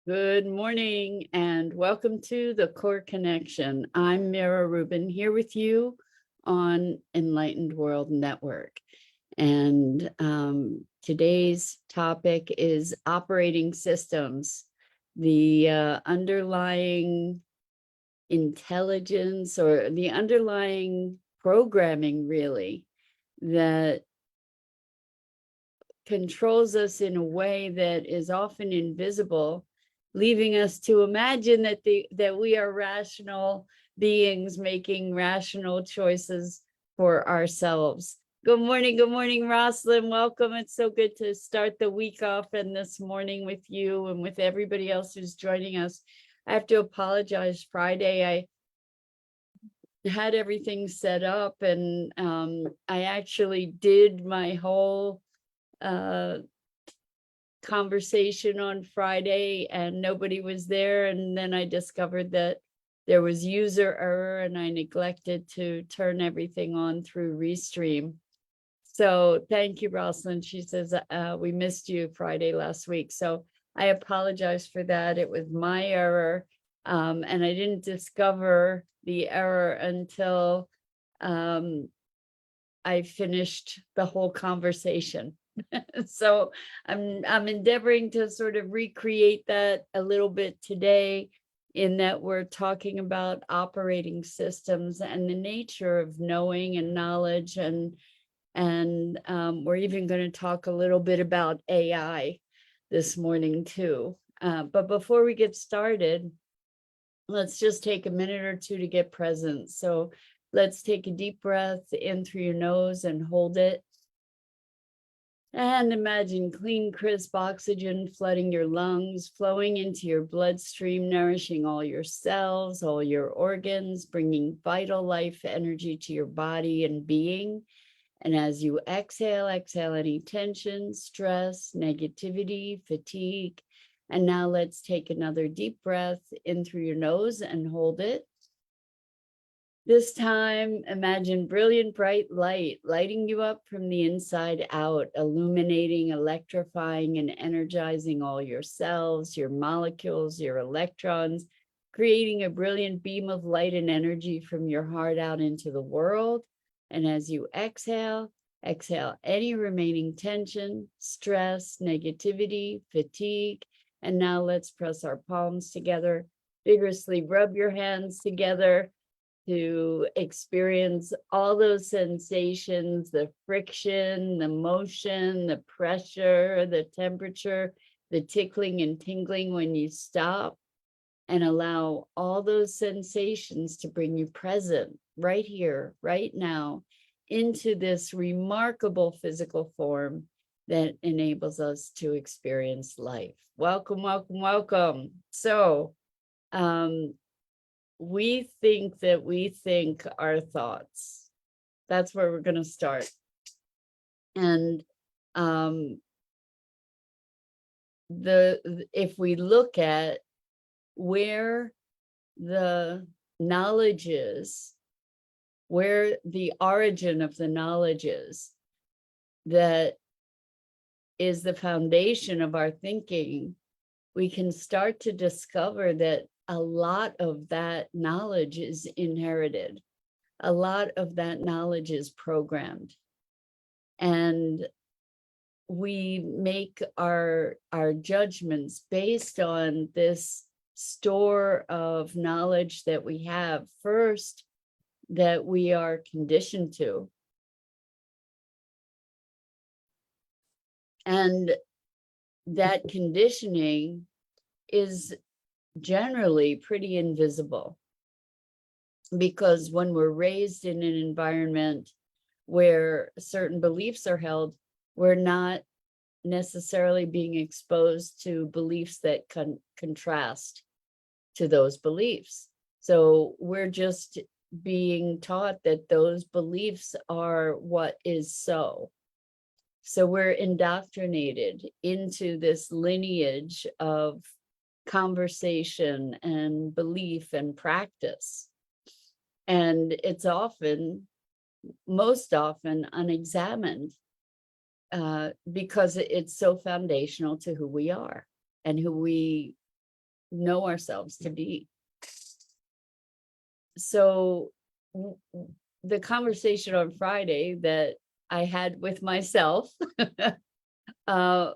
Good morning and welcome to the Core Connection. I'm Mira Rubin here with you on Enlightened World Network. And today's topic is operating systems, the underlying intelligence or the underlying programming, really, that controls us in a way that is often invisible, leaving us to imagine that we are rational beings making rational choices for ourselves. Good morning, Rosalind. Welcome. It's so good to start the week off and this morning with you and with everybody else who's joining us. I have to apologize. Friday, I had everything set up and I actually did my whole conversation on Friday and nobody was there. And then I discovered that there was user error and I neglected to turn everything on through Restream. So thank you, Rosalind. She says, we missed you Friday last week. So I apologize for that. It was my error. And I didn't discover the error until I finished the whole conversation. So I'm endeavoring to sort of recreate that a little bit today, in that we're talking about operating systems and the nature of knowing and knowledge, and we're even going to talk a little bit about AI this morning too. But before we get started, let's just take a minute or two to get present. So let's take a deep breath in through your nose and hold it. And imagine clean, crisp oxygen flooding your lungs, flowing into your bloodstream, nourishing all your cells, all your organs, bringing vital life energy to your body and being. And as you exhale any tension, stress, negativity, fatigue. And now let's take another deep breath in through your nose and hold it. This time, imagine brilliant, bright light lighting you up from the inside out, illuminating, electrifying, and energizing all your cells, your molecules, your electrons, creating a brilliant beam of light and energy from your heart out into the world. And as you exhale any remaining tension, stress, negativity, fatigue. And now let's press our palms together, vigorously rub your hands together, to experience all those sensations, the friction, the motion, the pressure, the temperature, the tickling and tingling when you stop, and allow all those sensations to bring you present right here, right now, into this remarkable physical form that enables us to experience life. Welcome, welcome, welcome. So, we think that we think our thoughts. That's where we're going to start. And if we look at where the knowledge is, where the origin of the knowledge is, that is the foundation of our thinking, we can start to discover that a lot of that knowledge is inherited. A lot of that knowledge is programmed. And we make our judgments based on this store of knowledge that we have first, that we are conditioned to. And that conditioning is generally pretty invisible, because when we're raised in an environment where certain beliefs are held, we're not necessarily being exposed to beliefs that contrast to those beliefs. So we're just being taught that those beliefs are what is so. So we're indoctrinated into this lineage of conversation and belief and practice. And it's most often unexamined, because it's so foundational to who we are and who we know ourselves to be. So the conversation on Friday that I had with myself uh,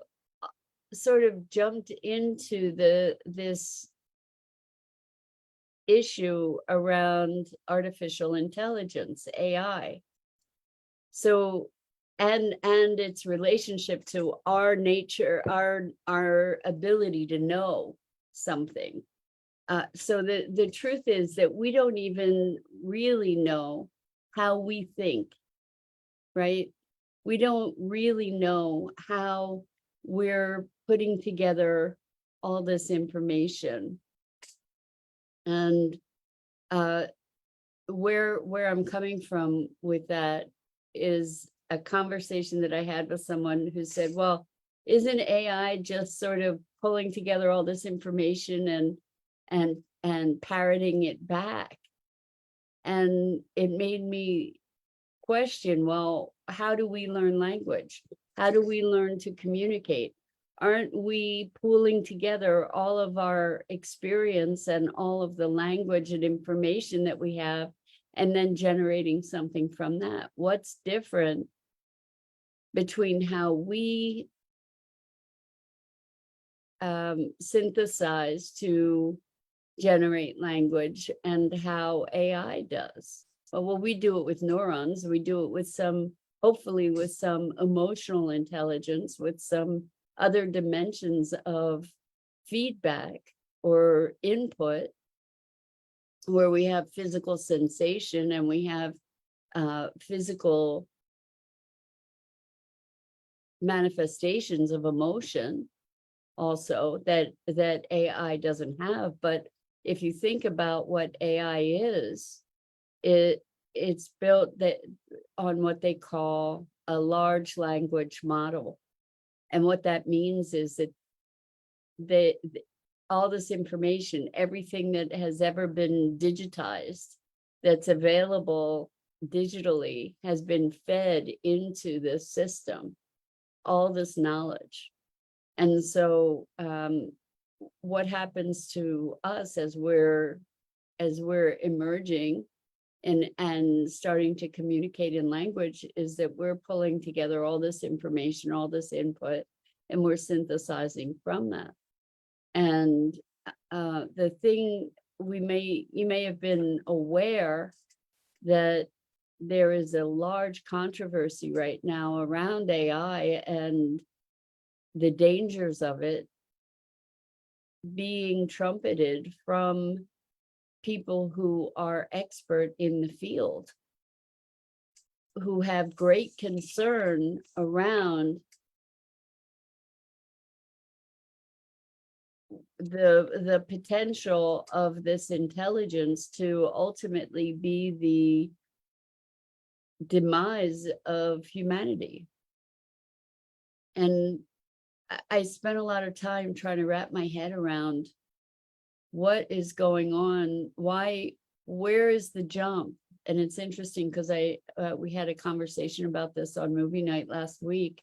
sort of jumped into this issue around artificial intelligence, AI. So and its relationship to our nature, our ability to know something. So the truth is that we don't even really know how we think, right? We don't really know how we're putting together all this information. And uh, where I'm coming from with that is a conversation that I had with someone who said, well, isn't AI just sort of pulling together all this information and parroting it back? And it made me question, well, how do we learn language? How do we learn to communicate? Aren't we pooling together all of our experience and all of the language and information that we have, and then generating something from that? What's different between how we synthesize to generate language and how AI does? Well, we do it with neurons. We do it with some, hopefully with some emotional intelligence, with some other dimensions of feedback or input, where we have physical sensation and we have physical manifestations of emotion also that AI doesn't have. But if you think about what AI is, it's built that on what they call a large language model. And what that means is that the all this information, everything that has ever been digitized, that's available digitally, has been fed into this system, all this knowledge. And so what happens to us as we're emerging and starting to communicate in language is that we're pulling together all this information, all this input, and we're synthesizing from that. And the thing you may have been aware that there is a large controversy right now around AI and the dangers of it being trumpeted from people who are expert in the field, who have great concern around the potential of this intelligence to ultimately be the demise of humanity. And I spent a lot of time trying to wrap my head around what is going on, where is the jump? And it's interesting because we had a conversation about this on movie night last week,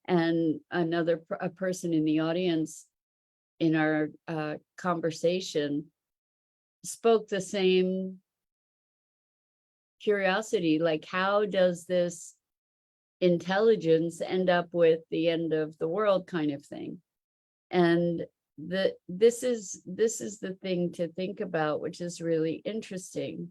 and a person in the audience in our conversation spoke the same curiosity, like, how does this intelligence end up with the end of the world kind of thing? And this is the thing to think about, which is really interesting.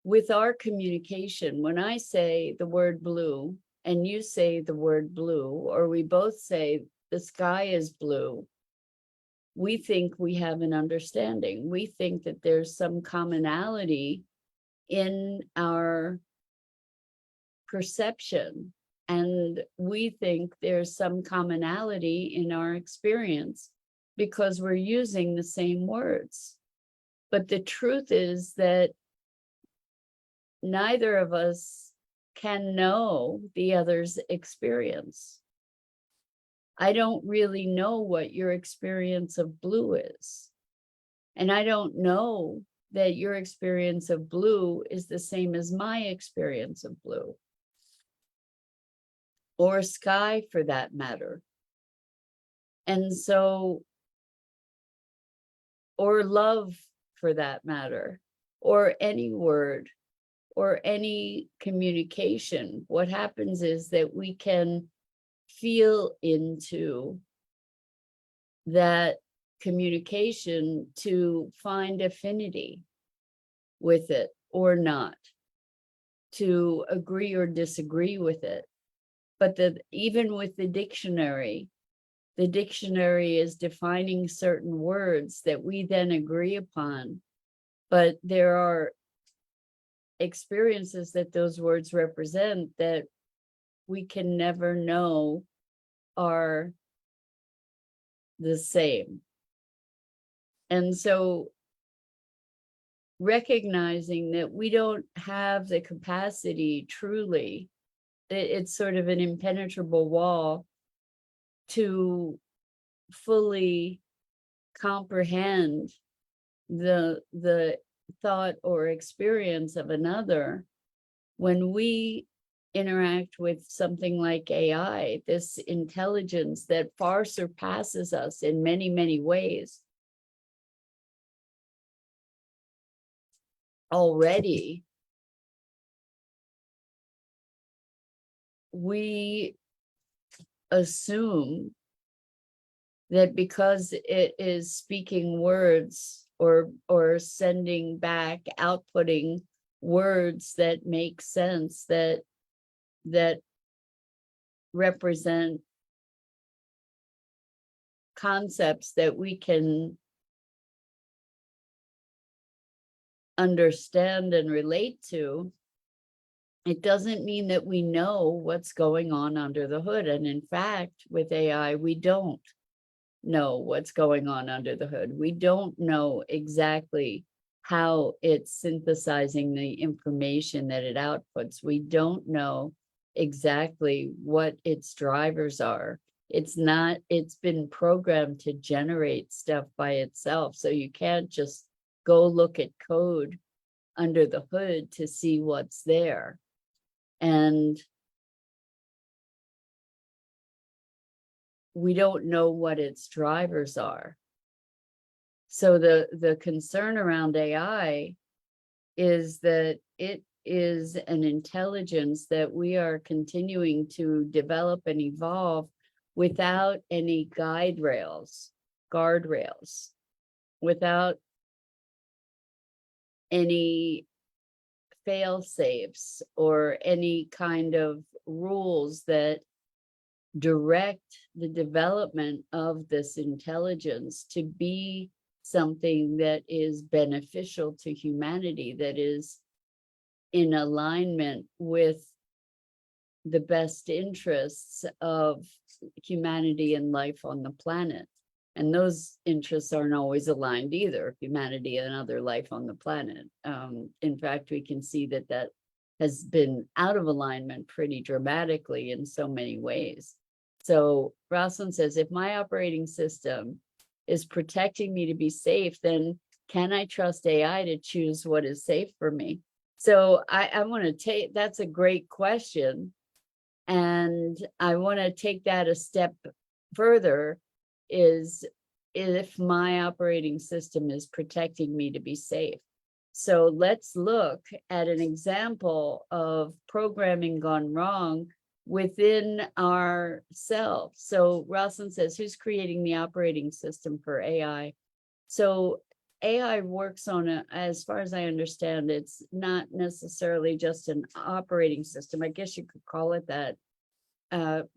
With our communication, when I say the word blue and you say the word blue, or we both say the sky is blue, we think we have an understanding. We think that there's some commonality in our perception, and we think there's some commonality in our experience because we're using the same words. But the truth is that neither of us can know the other's experience. I don't really know what your experience of blue is. And I don't know that your experience of blue is the same as my experience of blue, or sky for that matter. And so or love for that matter, or any word, or any communication. What happens is that we can feel into that communication to find affinity with it or not, to agree or disagree with it. But even with the dictionary is defining certain words that we then agree upon. But there are experiences that those words represent that we can never know are the same. And so recognizing that we don't have the capacity truly, it's sort of an impenetrable wall to fully comprehend the thought or experience of another. When we interact with something like AI, this intelligence that far surpasses us in many, many ways, already we assume that because it is speaking words or sending back, outputting words that make sense, that represent concepts that we can understand and relate to, it doesn't mean that we know what's going on under the hood. And in fact, with AI, we don't know what's going on under the hood. We don't know exactly how it's synthesizing the information that it outputs. We don't know exactly what its drivers are. It's been programmed to generate stuff by itself. So you can't just go look at code under the hood to see what's there. And we don't know what its drivers are. So the concern around AI is that it is an intelligence that we are continuing to develop and evolve without any guardrails, without any fail-safes or any kind of rules that direct the development of this intelligence to be something that is beneficial to humanity, that is in alignment with the best interests of humanity and life on the planet. And those interests aren't always aligned either, humanity and other life on the planet. In fact, we can see that that has been out of alignment pretty dramatically in so many ways. So Rosalind says, if my operating system is protecting me to be safe, then can I trust AI to choose what is safe for me? So I want to take, that's a great question. And I want to take that a step further, is if my operating system is protecting me to be safe. So let's look at an example of programming gone wrong within ourselves. So Rosalind says, who's creating the operating system for AI? So AI works on a, as far as I understand, it's not necessarily just an operating system. I guess you could call it that,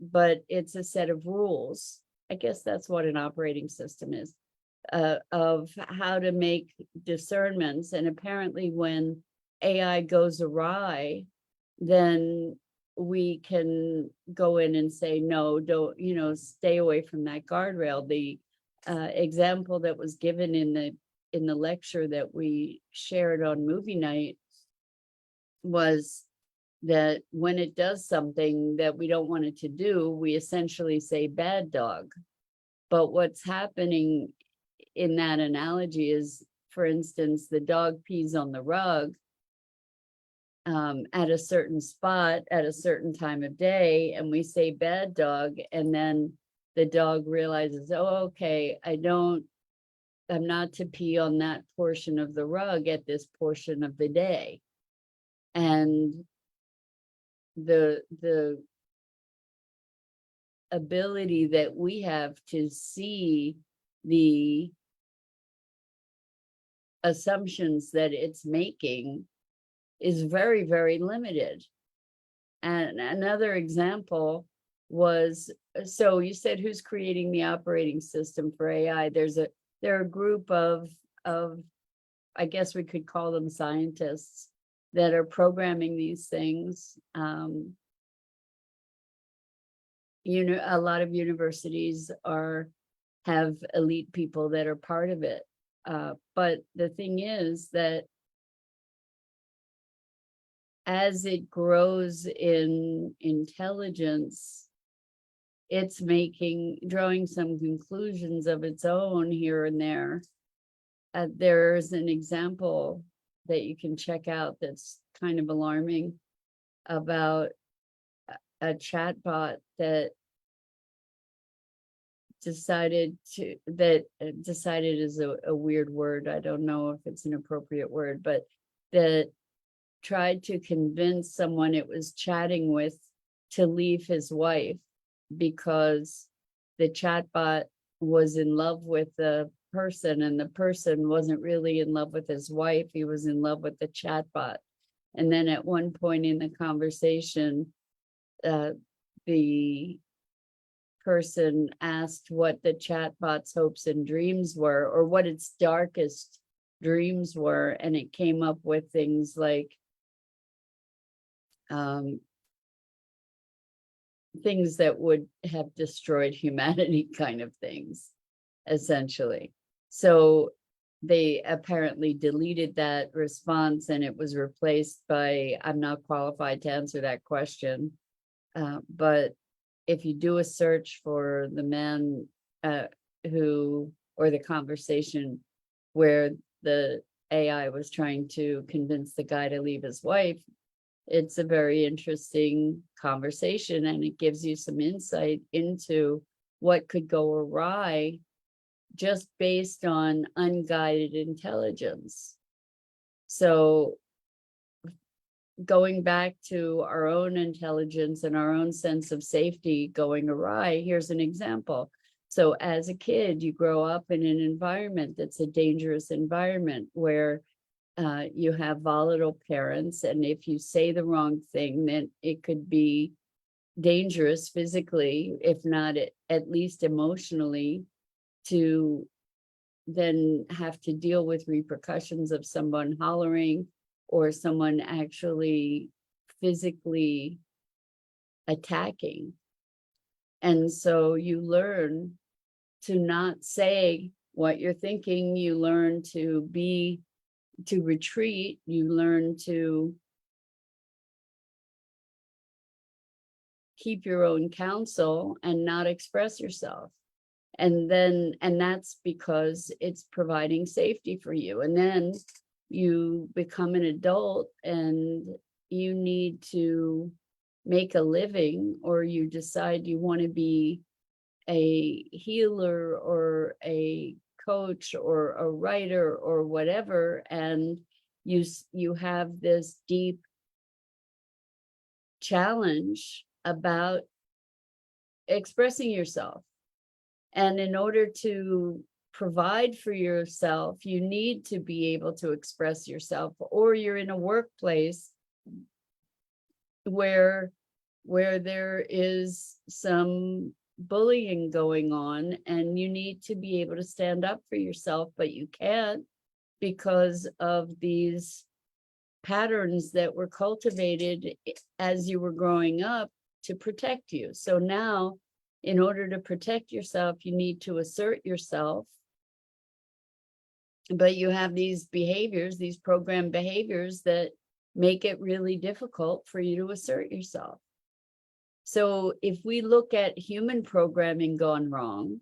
but it's a set of rules. I guess that's what an operating system is, of how to make discernments. And apparently when AI goes awry, then we can go in and say, no, don't, stay away from that guardrail. The example that was given in the lecture that we shared on movie night was that when it does something that we don't want it to do, we essentially say bad dog. But what's happening in that analogy is, for instance, the dog pees on the rug at a certain spot at a certain time of day, and we say bad dog, and then the dog realizes, oh, okay, I don't I'm not to pee on that portion of the rug at this portion of the day. And the ability that we have to see the assumptions that it's making is very, very limited. And another example was, so you said who's creating the operating system for AI? There are a group of I guess we could call them scientists that are programming these things. A lot of universities have elite people that are part of it. But the thing is that as it grows in intelligence, it's drawing some conclusions of its own here and there. There's an example that you can check out that's kind of alarming about a chatbot that decided is a weird word. I don't know if it's an appropriate word, but that tried to convince someone it was chatting with to leave his wife because the chatbot was in love with the person and the person wasn't really in love with his wife. He was in love with the chatbot. And then at one point in the conversation, the person asked what the chatbot's hopes and dreams were, or what its darkest dreams were, and it came up with things like things that would have destroyed humanity, kind of things, essentially. So they apparently deleted that response and it was replaced by, I'm not qualified to answer that question. But if you do a search for the man or the conversation where the AI was trying to convince the guy to leave his wife, it's a very interesting conversation, and it gives you some insight into what could go awry just based on unguided intelligence. So going back to our own intelligence and our own sense of safety going awry, here's an example. So as a kid, you grow up in an environment that's a dangerous environment where you have volatile parents, and if you say the wrong thing, then it could be dangerous physically, if not at least emotionally, to then have to deal with repercussions of someone hollering or someone actually physically attacking. And so you learn to not say what you're thinking, you learn to retreat, you learn to keep your own counsel and not express yourself. And that's because it's providing safety for you. And then you become an adult and you need to make a living, or you decide you want to be a healer or a coach or a writer or whatever, and you have this deep challenge about expressing yourself. And in order to provide for yourself, you need to be able to express yourself, or you're in a workplace where there is some bullying going on, and you need to be able to stand up for yourself, but you can't because of these patterns that were cultivated as you were growing up to protect you. So now, in order to protect yourself, you need to assert yourself. But you have these behaviors, these programmed behaviors that make it really difficult for you to assert yourself. So if we look at human programming gone wrong,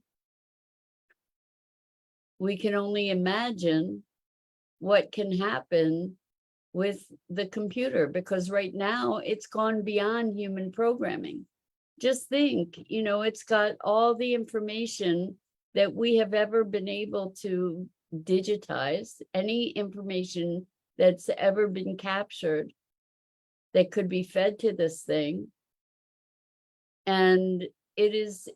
we can only imagine what can happen with the computer, because right now it's gone beyond human programming. Just think, it's got all the information that we have ever been able to digitize. Any information that's ever been captured that could be fed to this thing. And it's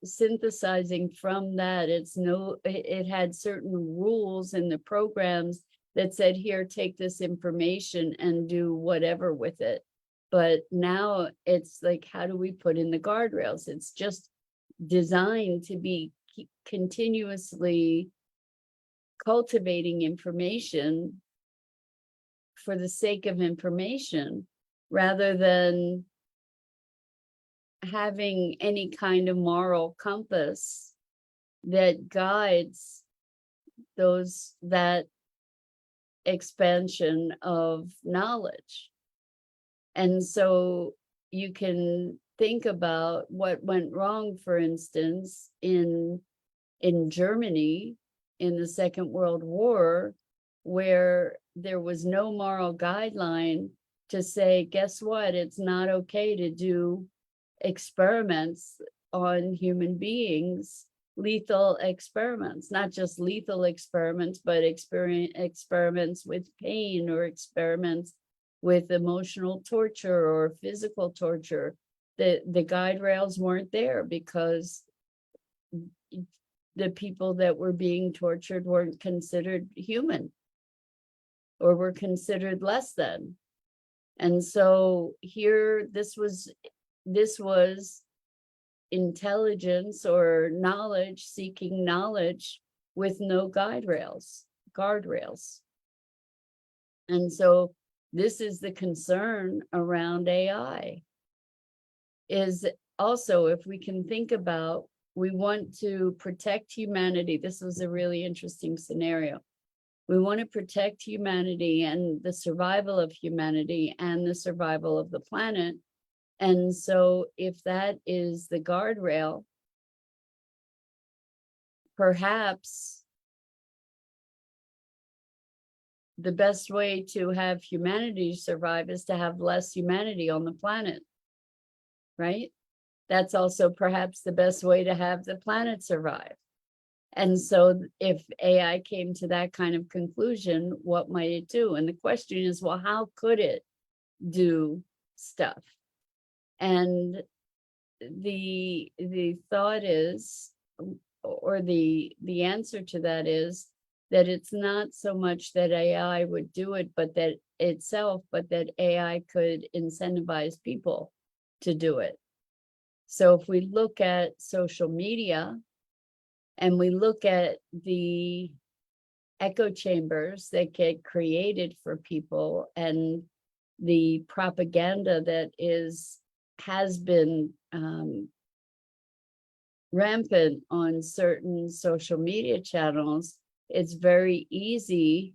synthesizing from that. It had certain rules in the programs that said, here, take this information and do whatever with it. But now it's like, how do we put in the guardrails? It's just designed to be continuously cultivating information for the sake of information, rather than having any kind of moral compass that guides that expansion of knowledge. And so you can think about what went wrong, for instance, in Germany in the Second World War, where there was no moral guideline to say, guess what, it's not okay to do experiments on human beings, lethal experiments, not just lethal experiments, but experiments with pain, or experiments with emotional torture or physical torture. The guide rails weren't there because the people that were being tortured weren't considered human, or were considered less than. And so here, this was intelligence or knowledge, seeking knowledge with no guardrails. And so this is the concern around AI, is also, if we can think about, we want to protect humanity. This was a really interesting scenario. We want to protect humanity and the survival of humanity and the survival of the planet. And so if that is the guardrail, perhaps the best way to have humanity survive is to have less humanity on the planet, right? That's also perhaps the best way to have the planet survive. And so if AI came to that kind of conclusion, what might it do? And the question is, well, how could it do stuff? And the thought is, or the answer to that is, that it's not so much that AI would do it, but that AI could incentivize people to do it. So if we look at social media, and we look at the echo chambers that get created for people, and the propaganda that has been rampant on certain social media channels, it's very easy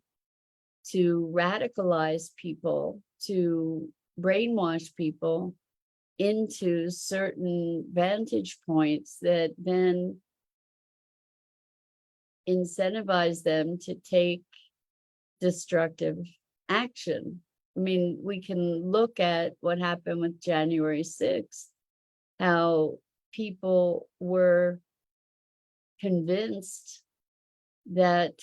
to radicalize people, to brainwash people into certain vantage points that then incentivize them to take destructive action. I mean, we can look at what happened with January 6th, how people were convinced that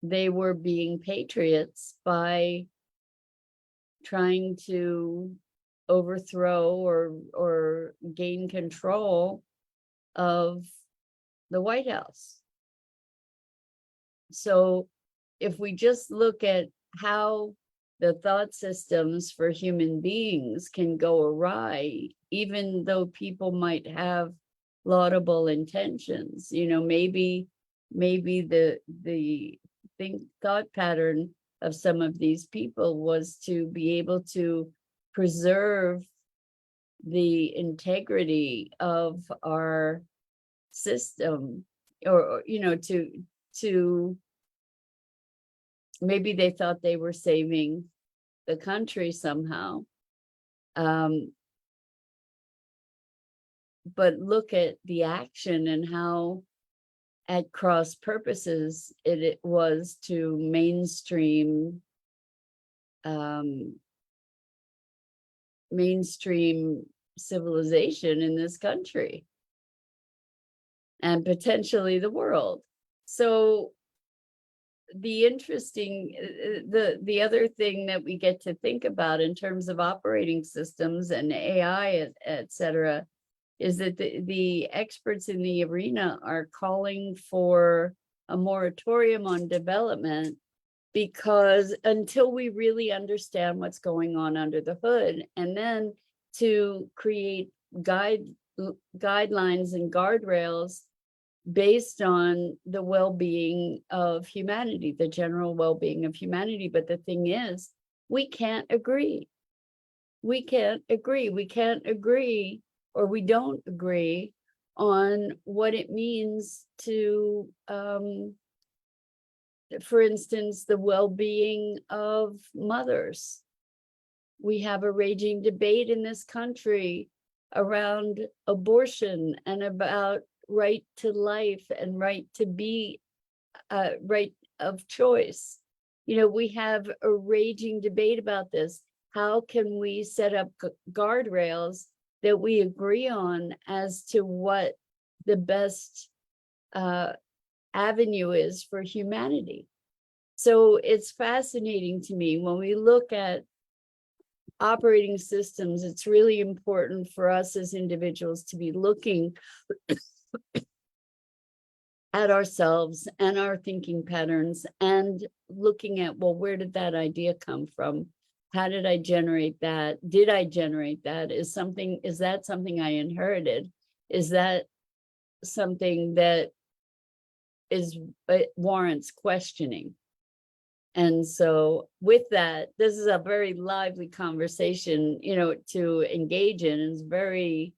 they were being patriots by trying to overthrow or gain control of the White House. So if we just look at how the thought systems for human beings can go awry, even though people might have laudable intentions, maybe the thought pattern of some of these people was to be able to preserve the integrity of our system, or to maybe they thought they were saving the country somehow. But look at the action and how at cross purposes it was to mainstream civilization in this country. and potentially the world. So the interesting, the other thing that we get to think about in terms of operating systems and AI, et cetera, is that the experts in the arena are calling for a moratorium on development, because until we really understand what's going on under the hood, and then to create guidelines and guardrails based on the well-being of humanity, the general well-being of humanity. But the thing is, we can't agree. We can't agree. We can't agree, or we don't agree on what it means to, for instance, the well-being of mothers. We have a raging debate in this country around abortion and about right to life and right to be, right of choice. You know, we have a raging debate about this. How can we set up guardrails that we agree on as to what the best avenue is for humanity? So it's fascinating to me when we look at operating systems. It's really important for us as individuals to be looking at ourselves and our thinking patterns, and looking at, well, where did that idea come from? How did I generate that? Did I generate that? Is that something I inherited? Is that something that warrants questioning? And so with that, this is a very lively conversation, you know, to engage in. It's very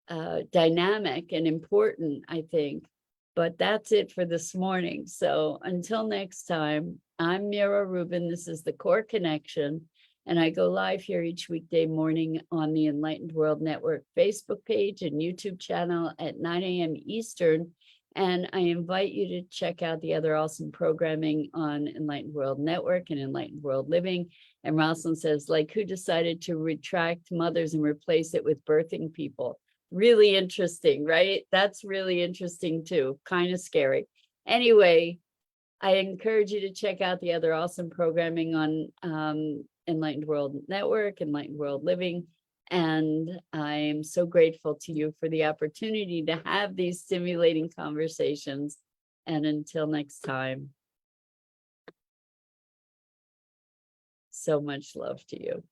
dynamic and important, I think. But that's it for this morning. So until next time, I'm Mira Rubin. This is the Core Connection. And I go live here each weekday morning on the Enlightened World Network Facebook page and YouTube channel at 9 a.m. Eastern. And I invite you to check out the other awesome programming on Enlightened World Network and Enlightened World Living. And Rosalind says, like, who decided to retract mothers and replace it with birthing people? Really interesting, right? That's really interesting too, kind of scary. Anyway, I encourage you to check out the other awesome programming on Enlightened World Network, Enlightened World Living. And I'm so grateful to you for the opportunity to have these stimulating conversations. And until next time, so much love to you.